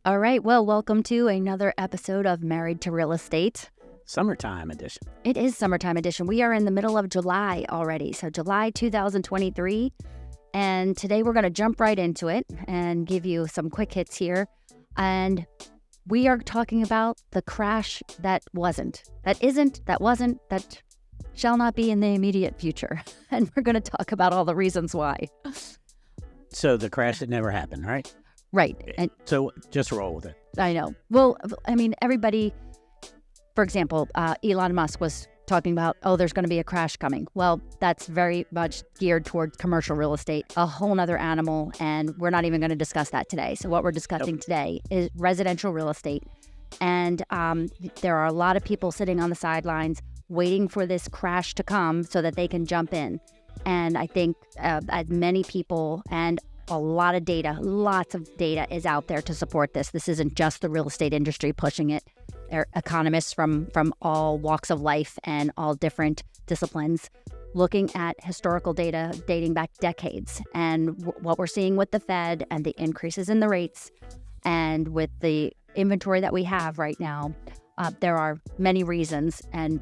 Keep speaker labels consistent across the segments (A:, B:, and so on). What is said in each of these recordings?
A: All right. Well, welcome to another episode of Married to Real Estate.
B: Summertime edition.
A: It is summertime edition. We are in the middle of July already. So July 2023. And today we're going to jump right into it and give you some quick hits here. And we are talking about the crash that wasn't, that isn't, that wasn't, that shall not be in the immediate future. And we're going to talk about all the reasons why.
B: So the crash that never happened, right?
A: Right. And
B: so just roll with it.
A: I know. Well, I mean, everybody, for example, Elon Musk was talking about, there's going to be a crash coming. Well, that's very much geared towards commercial real estate, a whole nother animal, and we're not even going to discuss that today. So what we're discussing today is residential real estate. And there are a lot of people sitting on the sidelines waiting for this crash to come so that they can jump in. And I think as many people and a lot of data, lots of data is out there to support this. This isn't just the real estate industry pushing it. There are economists from all walks of life and all different disciplines looking at historical data dating back decades. And what we're seeing with the Fed and the increases in the rates and with the inventory that we have right now, there are many reasons and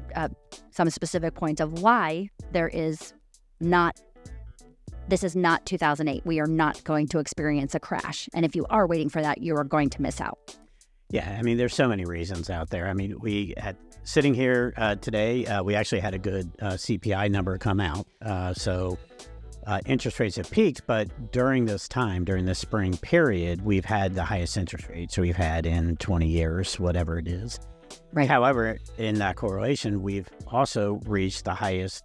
A: some specific points of why this is not 2008. We are not going to experience a crash. And if you are waiting for that, you are going to miss out.
B: Yeah, I mean, there's so many reasons out there. I mean, sitting here today, we actually had a good CPI number come out. So interest rates have peaked, but during this spring period, we've had the highest interest rates we've had in 20 years, whatever it is.
A: Right.
B: However, in that correlation, we've also reached the highest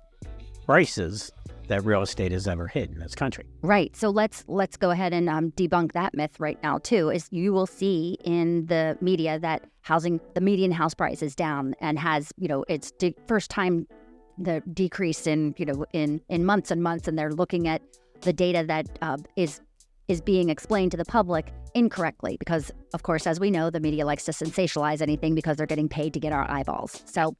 B: prices that real estate has ever hit in this country.
A: Right. So let's go ahead and debunk that myth right now too. Is you will see in the media that the median house price is down and has, it's the first time the decrease in months and months, and they're looking at the data that is being explained to the public incorrectly because, of course, as we know, the media likes to sensationalize anything because they're getting paid to get our eyeballs. So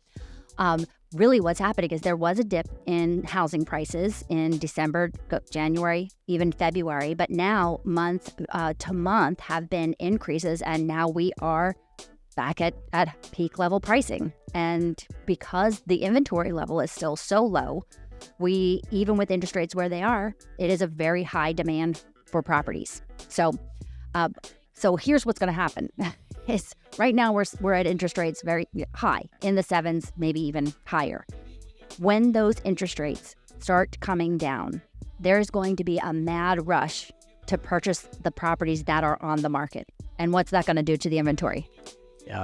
A: really what's happening is there was a dip in housing prices in December, January, even February, but now month to month have been increases, and now we are back at peak level pricing. And because the inventory level is still so low, even with interest rates where they are, it is a very high demand for properties. So here's what's going to happen. Is right now we're at interest rates very high, in the 7s, maybe even higher. When those interest rates start coming down, there's going to be a mad rush to purchase the properties that are on the market. And what's that going to do to the inventory?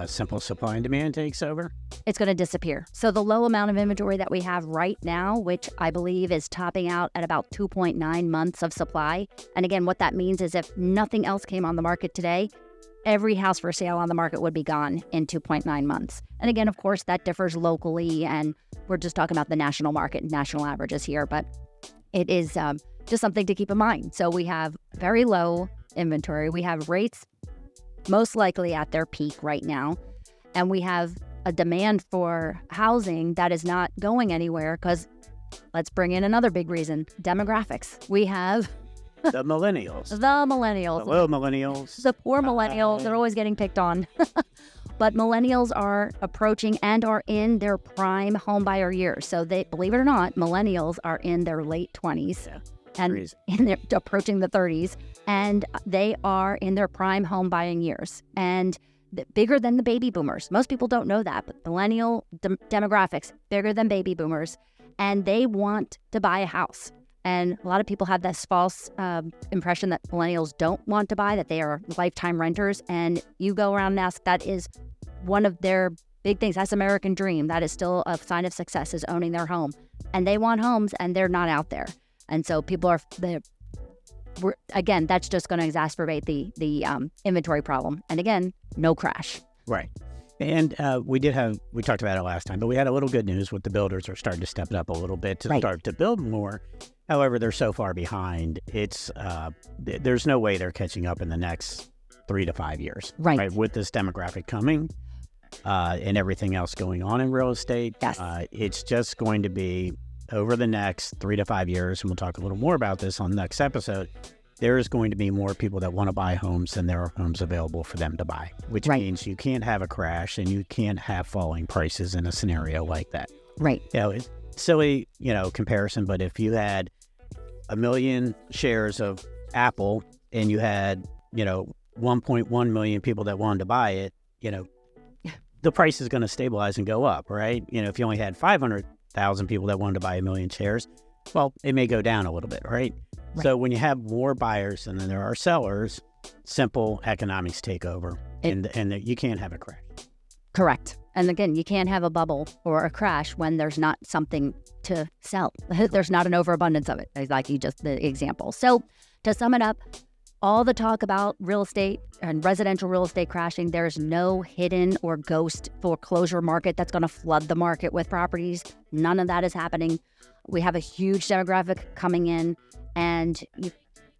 B: Simple supply and demand takes over.
A: It's going to disappear. So the low amount of inventory that we have right now, which I believe is topping out at about 2.9 months of supply. And again, what that means is if nothing else came on the market today, every house for sale on the market would be gone in 2.9 months. And again, of course, that differs locally, and we're just talking about the national market and national averages here, but it is just something to keep in mind. So we have very low inventory. We have rates most likely at their peak right now, and we have a demand for housing that is not going anywhere because let's bring in another big reason, demographics. We have
B: the millennials.
A: The millennials.
B: Hello, millennials.
A: The poor millennials. They're always getting picked on. But millennials are approaching and are in their prime homebuyer years. So believe it or not, millennials are in their late 20s and they're approaching the 30s. And they are in their prime home buying years. And bigger than the baby boomers. Most people don't know that, but millennial demographics, bigger than baby boomers. And they want to buy a house. And a lot of people have this false impression that millennials don't want to buy, that they are lifetime renters. And you go around and ask, that is one of their big things. That's American dream. That is still a sign of success, is owning their home. And they want homes, and they're not out there. And so people again, that's just going to exacerbate the inventory problem. And again, no crash.
B: Right. And we talked about it last time, but we had a little good news with the builders are starting to step it up a little bit to start to build more. However, they're so far behind. There's no way they're catching up in the next 3 to 5 years.
A: Right.
B: With this demographic coming and everything else going on in real estate.
A: Yes.
B: It's just going to be over the next 3 to 5 years, and we'll talk a little more about this on the next episode. there is going to be more people that want to buy homes than there are homes available for them to buy, which
A: Right.
B: means you can't have a crash and you can't have falling prices in a scenario like that.
A: Right.
B: It's silly, comparison, but if you had 1 million shares of Apple and you had, 1.1 million people that wanted to buy it, the price is going to stabilize and go up, right? If you only had 500,000 people that wanted to buy 1 million shares, well, it may go down a little bit, right?
A: Right.
B: So when you have more buyers than there are sellers, simple economics take over, and you can't have a crash.
A: Correct. And again, you can't have a bubble or a crash when there's not something to sell. There's not an overabundance of it, like you just the example. So to sum it up, all the talk about real estate and residential real estate crashing, there's no hidden or ghost foreclosure market that's going to flood the market with properties. None of that is happening. We have a huge demographic coming in, and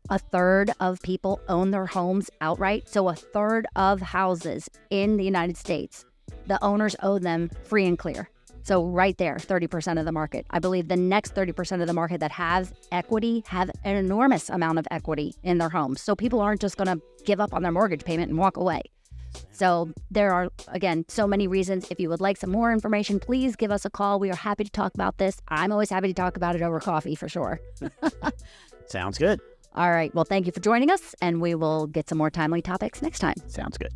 A: a third of people own their homes outright. So a third of houses in the United States, the owners owe them free and clear. So right there, 30% of the market. I believe the next 30% of the market that has equity have an enormous amount of equity in their homes. So people aren't just going to give up on their mortgage payment and walk away. So there are, again, so many reasons. If you would like some more information, please give us a call. We are happy to talk about this. I'm always happy to talk about it over coffee for sure.
B: Sounds good.
A: All right. Well, thank you for joining us, and we will get some more timely topics next time.
B: Sounds good.